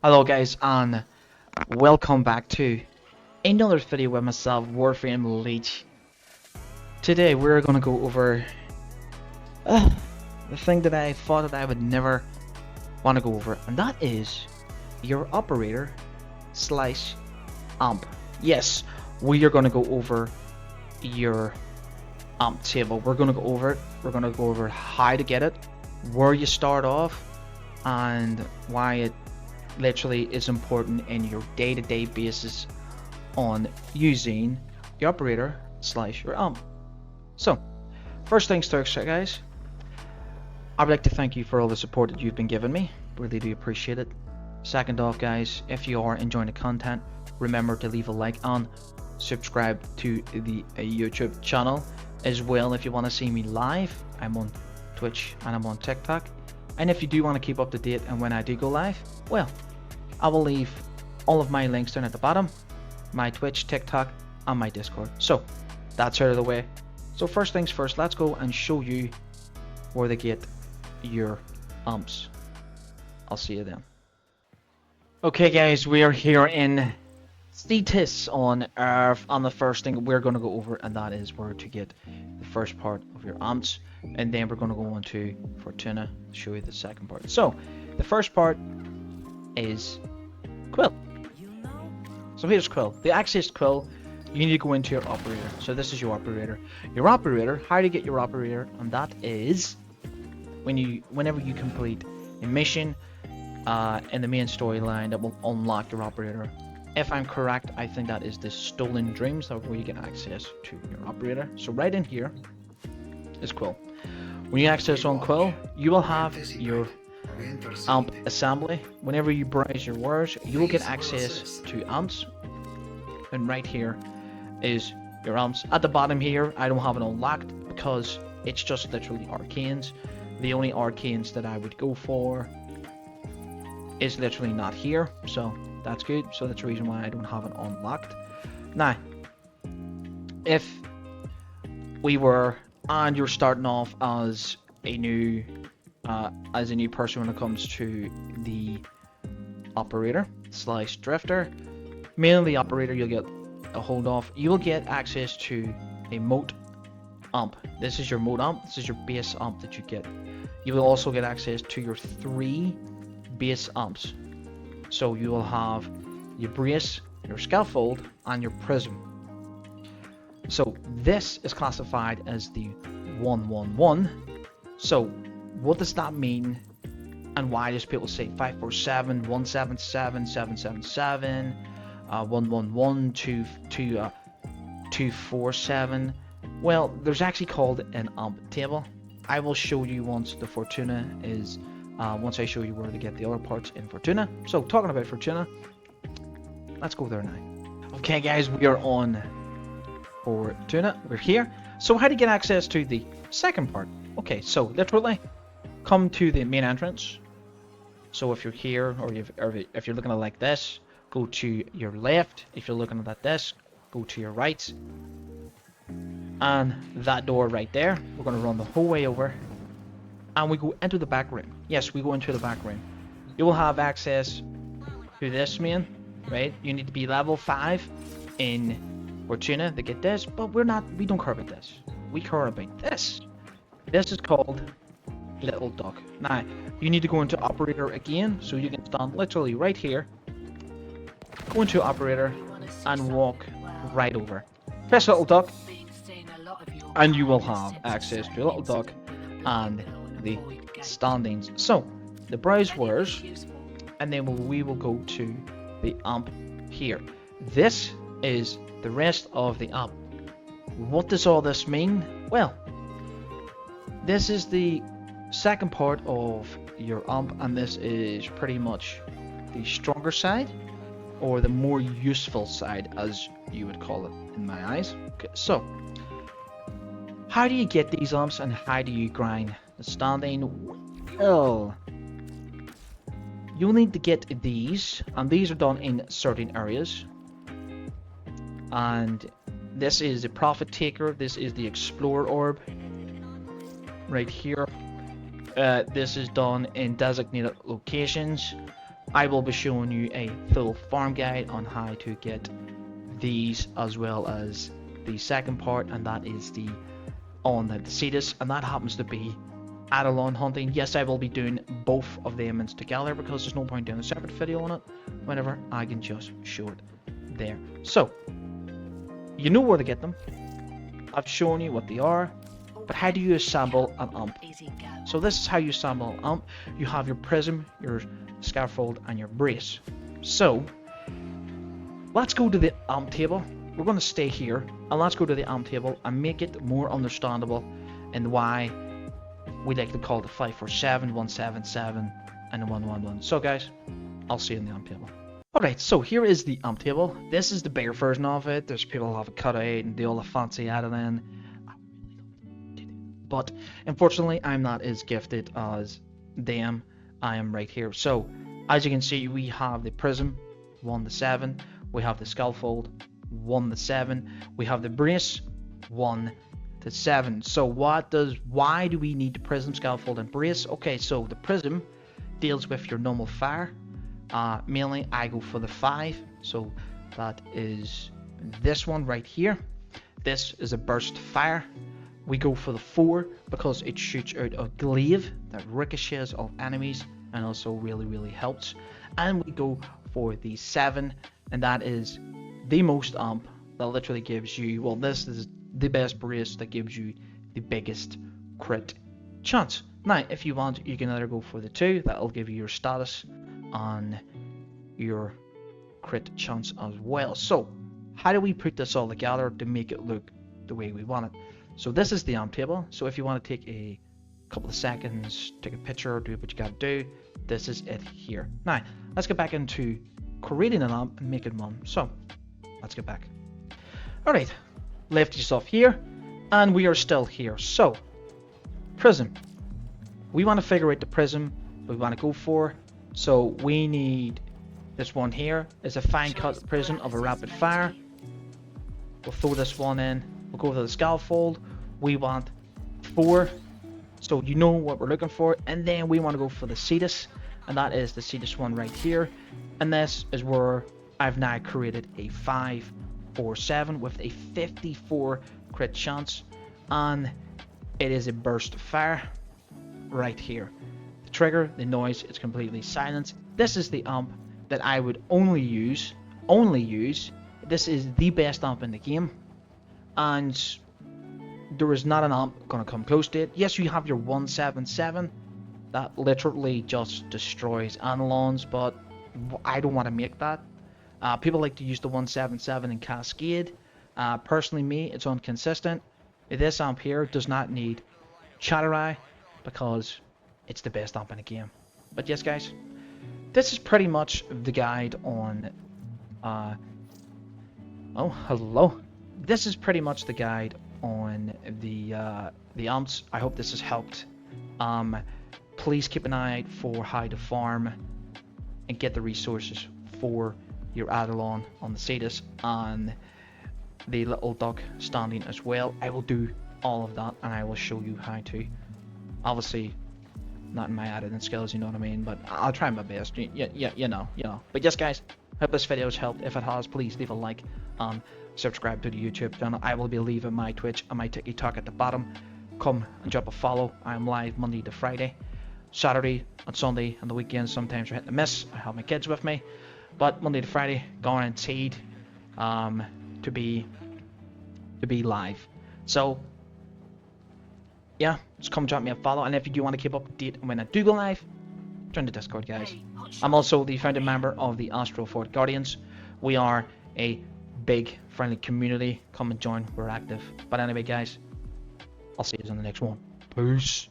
Hello guys and welcome back to another video with myself, Warframe Leech. Today we're gonna go over the thing that I thought that I would never want to go over, and that is your operator slash amp. Yes, we are gonna go over your amp table. We're gonna go over it. We're gonna go over how to get it, where you start off, and why it literally is important in your day-to-day basis on using the operator slash your amp. So first things first, guys, I'd like to thank you for all the support that you've been giving me. Really do appreciate it. Second off, guys, if you are enjoying the content, remember to leave a like and subscribe to the YouTube channel as well. If you want to see me live, I'm on Twitch and I'm on TikTok. And if you do want to keep up to date and when I do go live, well, I will leave all of my links down at the bottom, my Twitch, TikTok, and my Discord. So that's out of the way. So first things first, let's go and show you where to get your amps. I'll see you then. Okay guys, we are here in status on Earth, and the first thing we're going to go over, and that is where to get the first part of your amps, and then we're going to go on to Fortuna to show you the second part. So the first part is quill. So here's quill. The access quill, you need to go into your operator. So this is your operator. Your operator, how to get your operator, and that is whenever you complete a mission in the main storyline that will unlock your operator. If I'm correct, I think that is the Stolen Dreams, that where you get access to your operator. So right in here is quill. When you access on quill, you will have your amp assembly. Whenever you browse your wares, you will get access to amps, and right here is your amps. At the bottom here, I don't have it unlocked because it's just literally arcanes. The only arcanes that I would go for is literally not here, so that's good. So that's the reason why I don't have it unlocked. Now, if we were and you're starting off as a new person when it comes to the operator slash drifter, mainly the operator, you'll get a hold off. You will get access to a mote amp. This is your mote amp. This is your base amp that you get. You will also get access to your 3 base amps. So you will have your brace, your scaffold, and your prism. So this is classified as the 111. So what does that mean, and why does people say 547, 177, 777, 111, 247? Well, there's actually called an amp table. I will show you once the Fortuna is, once I show you where to get the other parts in Fortuna. So talking about Fortuna, let's go there now. Okay guys, we are on Fortuna. We're here. So how to get access to the second part? Okay, so literally come to the main entrance. So if you're here, or if you're looking at it like this, go to your left. If you're looking at this, go to your right. And that door right there, we're going to run the whole way over, and we go into the back room. Yes, we go into the back room. You will have access to this main, right? You need to be level 5 in Fortuna to get this, but we don't care about this. We care about this. This is called Little Duck. Now, you need to go into operator again, so you can stand literally right here, go into operator, and walk right over. Press Little Duck, and you will have access to a Little Duck and the standings. So the browse wares, and then we will go to the amp here. This is the rest of the amp. What does all this mean? Well, this is the second part of your amp, and this is pretty much the stronger side, or the more useful side, as you would call it in my eyes. Okay, so how do you get these amps, and how do you grind the standing? Well, you'll need to get these, and these are done in certain areas. And this is the Profit Taker, this is the Explorer Orb right here. This is done in designated locations. I will be showing you a full farm guide on how to get these, as well as the second part, and that is the on the Cetus, and that happens to be Adelon hunting. Yes, I will be doing both of them together because there's no point doing a separate video on it whenever I can just show it there. So, you know where to get them. I've shown you what they are, but how do you assemble an ump? So this is how you assemble an ump. You have your prism, your scaffold, and your brace. So, let's go to the ump table. We're going to stay here, and let's go to the ump table and make it more understandable and why we like to call it 547, 177, and 111. So guys, I'll see you in the ump table. Alright, so here is the ump table. This is the bigger version of it. There's people who have it cut out and do all the fancy added in. But unfortunately, I'm not as gifted as them. I am right here. So, as you can see, we have the prism, 1 to 7. We have the scaffold, 1 to 7. We have the brace, 1 to 7. So why do we need the prism, scaffold, and brace? Okay, so the prism deals with your normal fire. Mainly I go for the 5, so that is this one right here. This is a burst fire. We go for the 4 because it shoots out a glaive that ricochets off enemies and also really helps. And we go for the 7, and that is the most ump that literally gives you, well, this is the best brace that gives you the biggest crit chance. Now, if you want, you can either go for the 2, that'll give you your status on your crit chance as well. So, how do we put this all together to make it look the way we want it? So this is the ump table. So if you want to take a couple of seconds, take a picture, do what you gotta do, this is it here. Now, let's get back into creating an ump and making one. So, let's get back. Alright, left yourself here, and we are still here. So, prism. We want to figure out the prism we want to go for. So we need this one here. Is a fine cut prism of a rapid fire. We'll throw this one in. We'll go to the scaffold. We want 4. So you know what we're looking for. And then we want to go for the Cetus, and that is the Cetus one right here. And this is where I've now created a 547 with a 54 crit chance, and it is a burst fire right here. The trigger, the noise, it's completely silent. This is the ump that I would only use. This is the best ump in the game, and there is not an ump gonna come close to it. Yes, you have your 177 that literally just destroys Anilons, but I don't want to make that. People like to use the 177 in Cascade. Personally, me, it's inconsistent. This amp here does not need Chatterai because it's the best amp in the game. But yes, guys, this is pretty much the guide on. Oh, hello. This is pretty much the guide on the amps. I hope this has helped. Please keep an eye out for how to farm and get the resources for your Adelon on the Cetus and the little duck standing as well. I will do all of that, and I will show you how to. Obviously, not in my editing skills, you know what I mean, but I'll try my best. You know. But yes, guys, hope this video has helped. If it has, please leave a like and subscribe to the YouTube channel. I will be leaving my Twitch and my TikTok at the bottom. Come and drop a follow. I am live Monday to Friday, Saturday and Sunday, and the weekends sometimes you're hitting a miss. I have my kids with me, but Monday to Friday guaranteed to be live. So yeah, just come drop me a follow, and if you do want to keep up to date when I do go live, join the Discord, guys. I'm also the founding member of the Astro Fort Guardians. We are a big friendly community. Come and join, we're active. But anyway, guys, I'll see you in the next one. Peace.